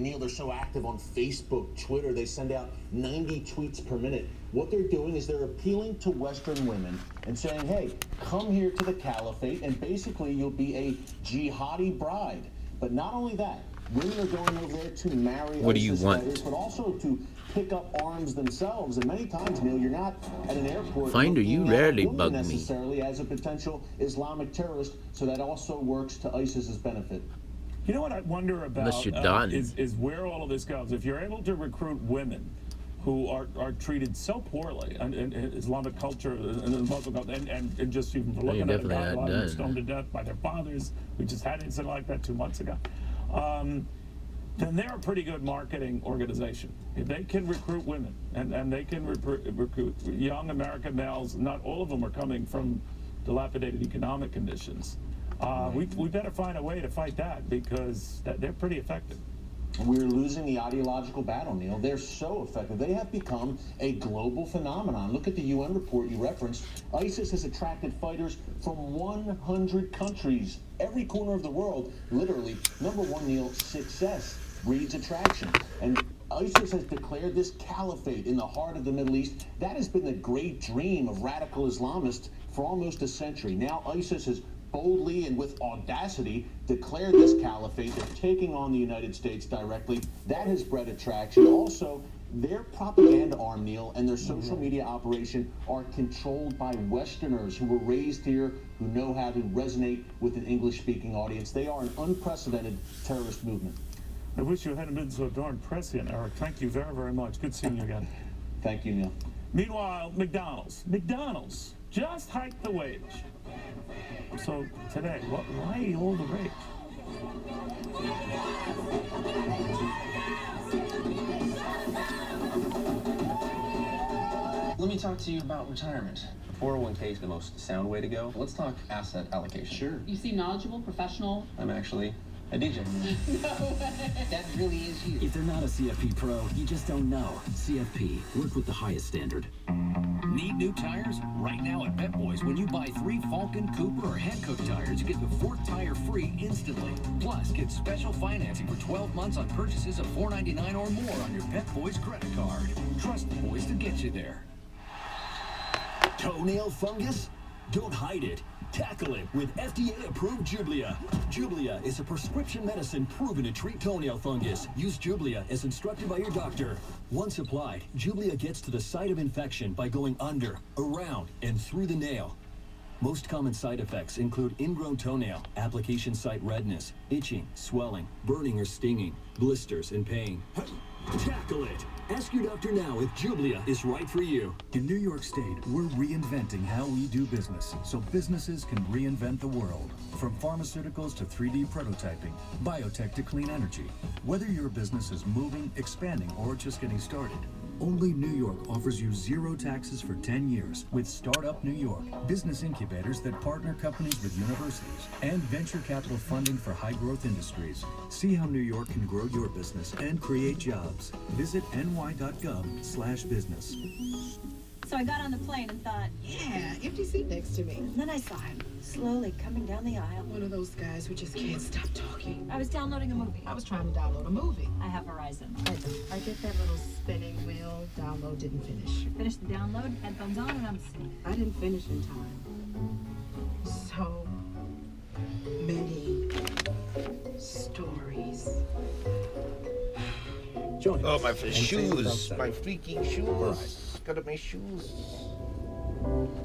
Neil, they're so active on Facebook, Twitter. They send out 90 tweets per minute. What they're doing is they're appealing to Western women and saying, hey, come here to the caliphate and basically you'll be a jihadi bride. But not only that, women are going over there to marry ISIS fighters, but also to pick up arms themselves. And many times, Neil, you're not at an airport Finder, you rarely bug me. necessarily as a potential Islamic terrorist, so that also works to ISIS's benefit. You know what I wonder about is where all of this goes. If you're able to recruit women who are treated so poorly in Islamic culture and Muslim culture, and just even for looking at it, a lot of them stoned to death by their fathers. We just had an incident like that 2 months ago. Then they're a pretty good marketing organization. If they can recruit women and they can recruit young American males, not all of them are coming from dilapidated economic conditions. We better find a way to fight that, because they're pretty effective. We're losing the ideological battle, Neil. They're so effective. They have become a global phenomenon. Look at the UN report you referenced. ISIS has attracted fighters from 100 countries, every corner of the world, literally. Number one, Neil, success breeds attraction. And ISIS has declared this caliphate in the heart of the Middle East. That has been the great dream of radical Islamists for almost a century. Now ISIS has boldly and with audacity declared this caliphate. They're taking on the United States directly. That has bred attraction. Also, their propaganda arm, Neil, and their social media operation are controlled by Westerners who were raised here, who know how to resonate with an English-speaking audience. They are an unprecedented terrorist movement. I wish you hadn't been so darn prescient, Eric. Thank you very, very much. Good seeing you again. Thank you, Neil. Meanwhile, McDonald's just hiked the wage. So today, why all the rage? Let me talk to you about retirement. 401k is the most sound way to go. Let's talk asset allocation. Sure. You seem knowledgeable, professional. I'm actually a DJ. No way. That really is you. If they're not a CFP pro, you just don't know. CFP, work with the highest standard. Need new tires? Right now at Pep Boys, when you buy 3 Falcon, Cooper, or HAQQ tires, you get the 4th tire free instantly. Plus, get special financing for 12 months on purchases of $4.99 or more on your Pep Boys credit card. Trust the boys to get you there. Toenail fungus? Don't hide it. Tackle it with FDA-approved Jublia. Jublia is a prescription medicine proven to treat toenail fungus. Use Jublia as instructed by your doctor. Once applied, Jublia gets to the site of infection by going under, around, and through the nail. Most common side effects include ingrown toenail, application site redness, itching, swelling, burning or stinging, blisters, and pain. Tackle it. Ask your doctor now if Jublia is right for you. In New York State, we're reinventing how we do business so businesses can reinvent the world. From pharmaceuticals to 3D prototyping, biotech to clean energy. Whether your business is moving, expanding, or just getting started, only New York offers you 0 taxes for 10 years with Startup New York, business incubators that partner companies with universities, and venture capital funding for high-growth industries. See how New York can grow your business and create jobs. Visit ny.gov/business. So I got on the plane and thought, yeah, empty seat next to me. And then I saw him slowly coming down the aisle. One of those guys who just can't stop talking. I was downloading a movie. I was trying to download a movie. I have Verizon. I get that little spinning wheel. Download didn't finish. Finished the download, headphones on, and I'm asleep. I didn't finish in time. So many stories. Join us. My shoes. My freaking shoes. Gotta my shoes.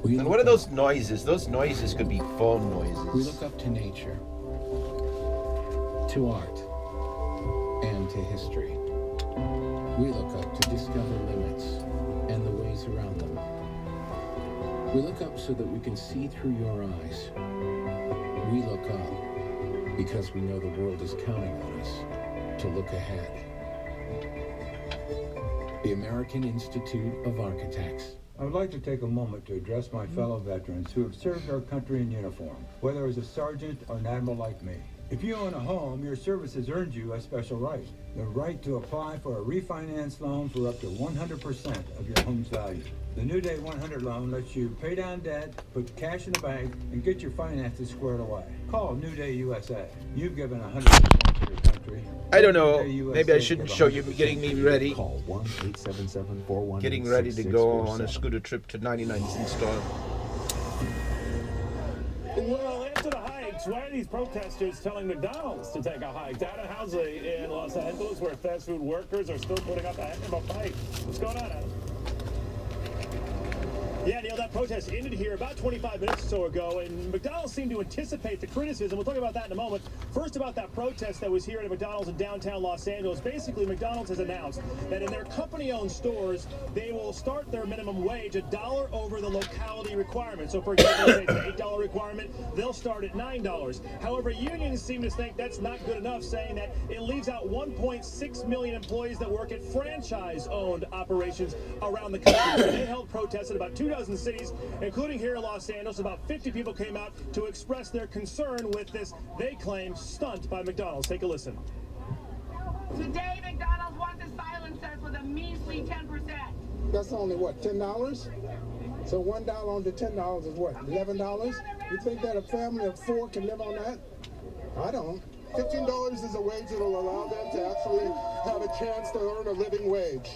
And what are those noises? Those noises could be phone noises. We look up to nature, to art, and to history. We look up to discover limits and the ways around them. We look up so that we can see through your eyes. We look up because we know the world is counting on us to look ahead. The American Institute of Architects. I would like to take a moment to address my fellow veterans who have served our country in uniform, whether as a sergeant or an admiral like me. If you own a home, your service has earned you a special right. The right to apply for a refinance loan for up to 100% of your home's value. The New Day 100 loan lets you pay down debt, put cash in the bank, and get your finances squared away. Call New Day USA. You've given 100%. I don't know. Maybe I shouldn't show you getting me ready. Call 1-877-41. Getting ready to go on a scooter trip to 99 Cent Store. Well, after the hikes, why are these protesters telling McDonald's to take a hike? Down in Housley in Los Angeles, where fast food workers are still putting up a heck of a fight. What's going on, Adam? Yeah, Neil, that protest ended here about 25 minutes or so ago, and McDonald's seemed to anticipate the criticism. We'll talk about that in a moment. First, about that protest that was here at McDonald's in downtown Los Angeles. Basically, McDonald's has announced that in their company-owned stores, they will start their minimum wage $1 over the locality requirement. So, for example, if it's an $8 requirement, they'll start at $9. However, unions seem to think that's not good enough, saying that it leaves out 1.6 million employees that work at franchise-owned operations around the country. So they held protests in about 2 dozen cities, including here in Los Angeles. About 50 people came out to express their concern with this, they claim, stunt by McDonald's. Take a listen. Today, McDonald's wants to silence us with a measly 10%. That's only what, $10? So $1 on to $10 is what, $11? You think that a family of 4 can live on that? I don't. $15 is a wage that will allow them to actually have a chance to earn a living wage.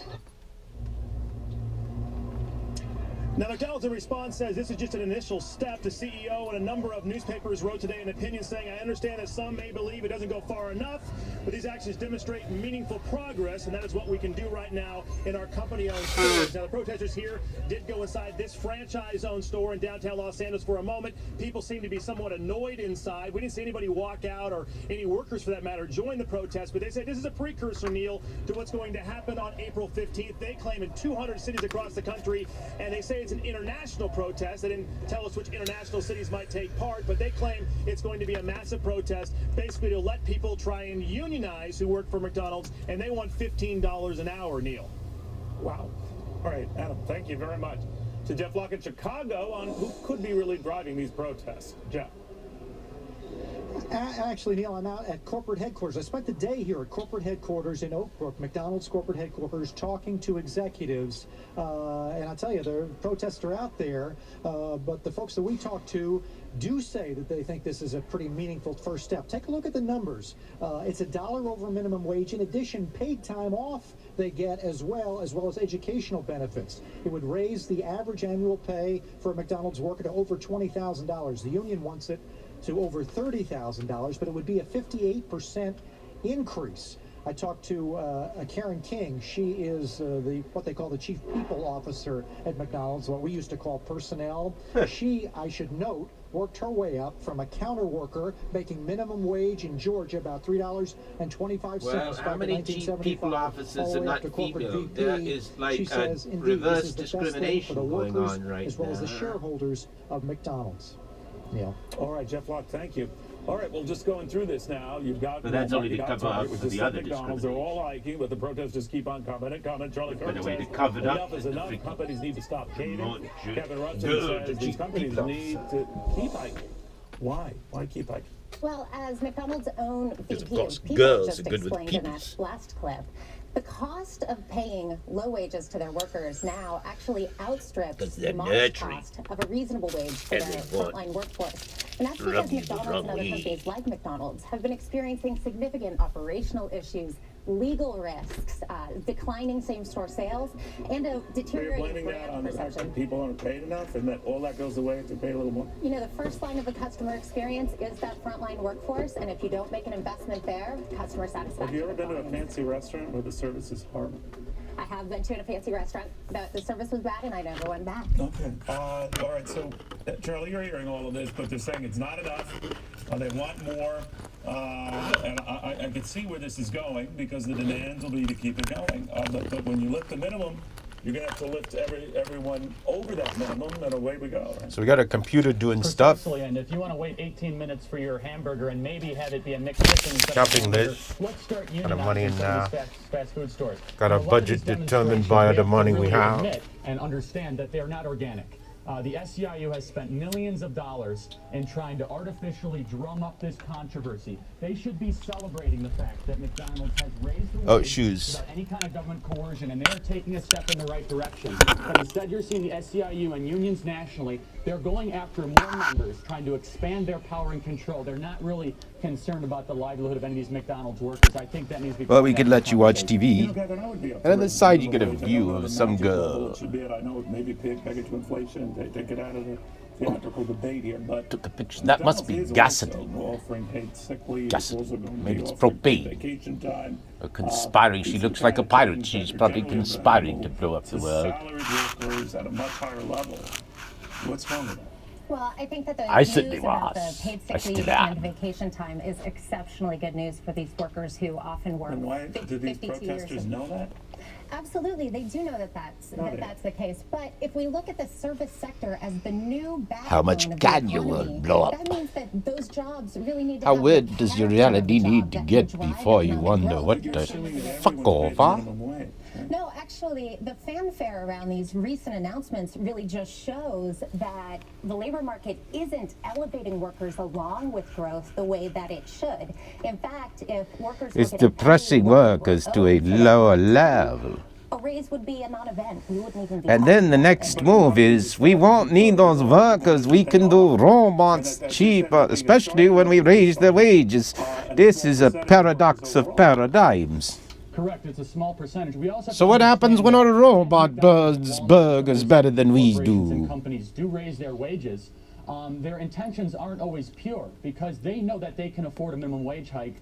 Now, McDonald's in response says this is just an initial step. The CEO and a number of newspapers wrote today an opinion saying, I understand that some may believe it doesn't go far enough, but these actions demonstrate meaningful progress, and that is what we can do right now in our company-owned stores. Now, the protesters here did go inside this franchise-owned store in downtown Los Angeles for a moment. People seem to be somewhat annoyed inside. We didn't see anybody walk out, or any workers, for that matter, join the protest, but they said this is a precursor, Neil, to what's going to happen on April 15th. They claim in 200 cities across the country, and they say it's an international protest. They didn't tell us which international cities might take part, but they claim it's going to be a massive protest, basically to let people try and unionize who work for McDonald's, and they want $15 an hour, Neil. Wow. All right, Adam, thank you very much. To Jeff Locke in Chicago on who could be really driving these protests. Jeff. Actually, Neil, I'm out at corporate headquarters. I spent the day here at corporate headquarters in Oak Brook, McDonald's corporate headquarters, talking to executives. And I'll tell you, the protests are out there, but the folks that we talked to do say that they think this is a pretty meaningful first step. Take a look at the numbers. It's $1 over minimum wage. In addition, paid time off they get as well as educational benefits. It would raise the average annual pay for a McDonald's worker to over $20,000. The union wants it to over $30,000, but it would be a 58% increase. I talked to Karen King. She is what they call the chief people officer at McDonald's, what we used to call personnel. She, I should note, worked her way up from a counter worker making minimum wage in Georgia, about $3.25 Well, how many chief people officers are not female? There is like a reverse discrimination going on right now. As well as the shareholders of McDonald's. Yeah. All right, Jeff Locke, thank you. All right, well, just going through this now, you've got... But that's only to cover up for the other McDonald's. They're all hiking, but the protests just keep on coming. Charlie Kirk says enough is enough. Companies need to stop caving. Kevin Rutzen says these companies need to keep hiking. Why? Why keep hiking? Well, as McDonald's own VP of People just explained in that last clip, the cost of paying low wages to their workers now actually outstrips the modest cost of a reasonable wage for their frontline workforce. And that's because McDonald's and other companies like McDonald's have been experiencing significant operational issues, legal risks, declining same-store sales, and a deteriorating brand perception. People aren't paid enough, and that all that goes away if they pay a little more? You know, the first line of the customer experience is that frontline workforce, and if you don't make an investment there, customer satisfaction. Have you ever been to a fancy restaurant where the service is horrible? I have been to a fancy restaurant, but the service was bad, and I never went back. Okay. All right, so, Charlie, you're hearing all of this, but they're saying it's not enough. They want more. And I can see where this is going because the demands will be to keep it going. But when you lift the minimum, you're going to have to lift everyone over that minimum, and away we go. Right? So we got a computer doing stuff. And if you want to wait 18 minutes for your hamburger and maybe have it be a mixed chicken, Shopping list. let's start Got a money in fast food stores. Got our budget determined by the money we have. And understand that they're not organic. The SEIU has spent millions of dollars in trying to artificially drum up this controversy. They should be celebrating the fact that McDonald's has raised the wage without any kind of government coercion, and they're taking a step in the right direction. But instead, you're seeing the SEIU and unions nationally, they're going after more members, trying to expand their power and control. They're not really concerned about the livelihood of any of these McDonald's workers. I think that needs to be... Well, we could let you watch TV. And on the side, you get a view of some girl. I know it may be pegged to inflation. They get out of the theatrical debate here, but... Took a picture. That must be gasoline. Gasoline. Maybe it's propane. Conspiring. She looks like a pirate. She's probably conspiring to blow up the world. Workers at a much higher level. What's wrong with that? Well, I think that the I news certainly about was. the paid sick leave and vacation time is exceptionally good news for these workers who often work. And why do these protesters know that? Absolutely, they do know that that's the case. But if we look at the service sector as the new backbone How much of the can you economy, blow up? that means that those jobs really need to How have weird the does your character reality of the need job to that get will drive before you economic wonder growth. what the fuck over? No, actually, the fanfare around these recent announcements really just shows that the labor market isn't elevating workers along with growth the way that it should. In fact, if workers It's depressing workers to a lower level. a raise would be a non-event. We wouldn't even be And then the next move is, we won't need those workers. We can do robots cheaper, especially when we raise their wages. This is a paradox of paradigms. Correct, it's a small percentage. We also So what happens when a robot does burgers better than we do? Companies do raise their wages. Their intentions aren't always pure because they know that they can afford a minimum wage hike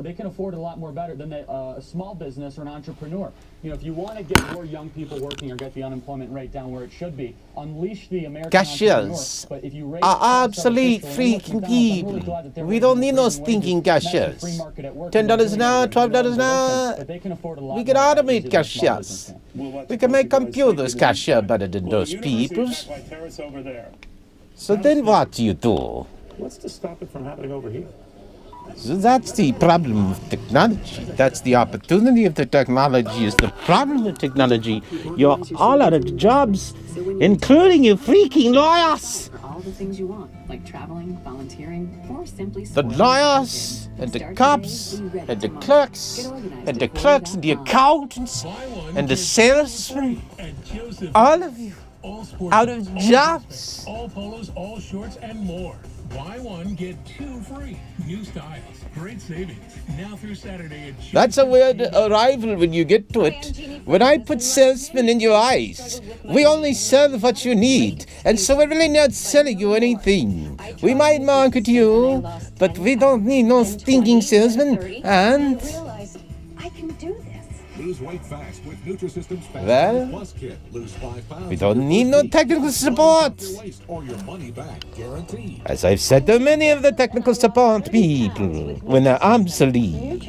they can afford it a lot more better than a small business or an entrepreneur. You know, if you want to get more young people working or get the unemployment rate down where it should be, unleash the American Cashiers entrepreneur. But if you raise are obsolete freaking people. We don't need no stinking cashiers. $10 an hour, $12 an hour. We can automate cashiers. We can make computers cashier better than those people. So then what do you do? What's to stop it from happening over here? So that's the problem with technology. That's the opportunity of the technology is the problem with technology. You're all out of jobs, including you freaking lawyers. All the things you want, like traveling, volunteering, or simply The lawyers and the cops and the clerks and the clerks and the accountants and the salesmen, all of you out of jobs. All polos, all shorts, and more. Buy one, get two free. New styles, great savings. Now through Saturday at That's a weird arrival when you get to it. When I put salesmen in your eyes, we only sell what you need. And so we're really not selling you anything. We might market you, but we don't need no stinking salesmen. And I can do this. Lose weight fast with Nutrisystem Special Well, Plus Kit. Lose 5 pounds. we don't need no technical support. Or your money back, guaranteed. As I've said to many of the technical support people, when they're obsolete,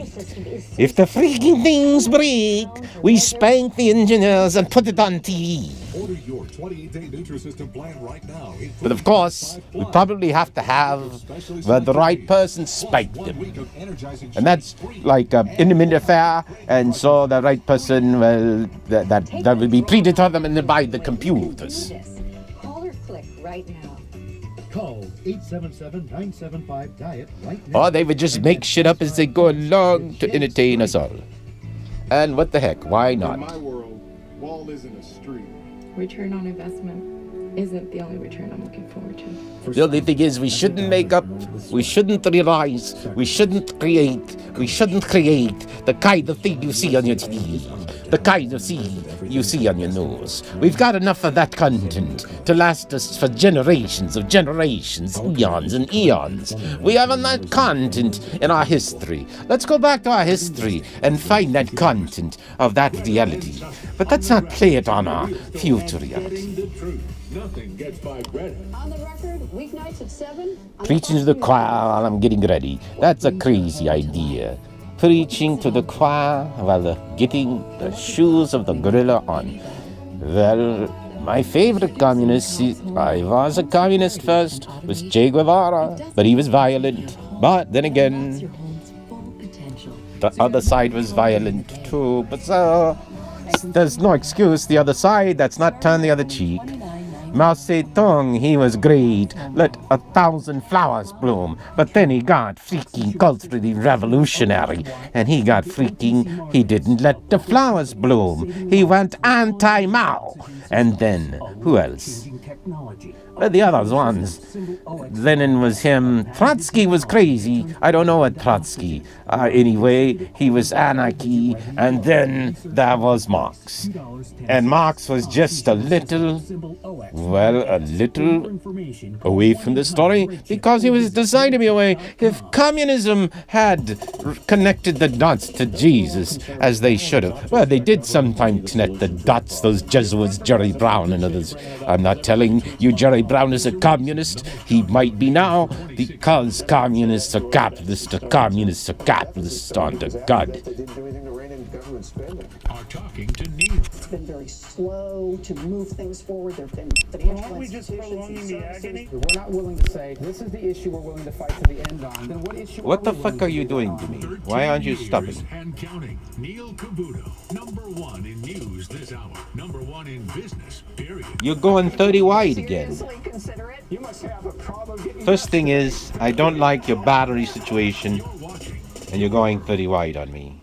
if the freaking things break, we spank the engineers and put it on TV. Order your 28-day Nutrisystem plan right now. But of course, we probably have to have the right person spank them. And that's like an intimate affair, and so the right person, well, that will be predetermined by the computers. Call or click right now. Call 877-975-DIET right now. Or they would just make shit up as they go along to entertain us all. And what the heck, why not? In my world, wall isn't a street. Return on investment isn't the only return I'm looking forward to. The only thing is we shouldn't make up, we shouldn't realize, we shouldn't create the kind of thing you see on your TV, the kind of thing you see on your news. We've got enough of that content to last us for generations of generations, eons and eons. We have enough content in our history. Let's go back to our history and find that content of that reality. But let's not play it on our future reality. Nothing gets by Greta. On the record, weeknights at 7. Preaching to the choir while I'm getting ready. That's a crazy idea. Preaching to the choir while getting the shoes of the gorilla on. Well, my favorite communist, I was a communist first, was Che Guevara, but he was violent. But then again, the other side was violent too. But so, there's no excuse. The other side, that's not turn the other cheek. Mao Zedong, he was great, let 1,000 flowers bloom, but then he got freaking culturally revolutionary, and he didn't let the flowers bloom. He went anti-Mao. And then, who else? But the other ones, Lenin was him. Trotsky was crazy. I don't know what Trotsky. Anyway, he was anarchy. And then there was Marx. And Marx was just a little away from the story because he was designed to be away. If communism had connected the dots to Jesus as they should have, well, they did sometimes connect the dots, those Jesuits, Jerry Brown and others. I'm not telling you Jerry Brown is a communist. He might be now because communists are capitalists, under God. Are talking to Neil. It's been very slow to move things forward. There have been financial institutions and services. We're not willing to say, this is the issue we're willing to fight to the end on. Then what issue What the fuck are you doing to me? Why aren't you stopping? And counting. Neil Cavuto, #1 in news this hour. #1 in business, period. You're going 30 wide again. You must have a problem getting First thing is, I don't like your battery situation, and you're going 30 wide on me.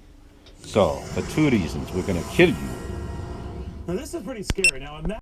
So, for 2 reasons, we're gonna kill you. Now this is pretty scary. Now imagine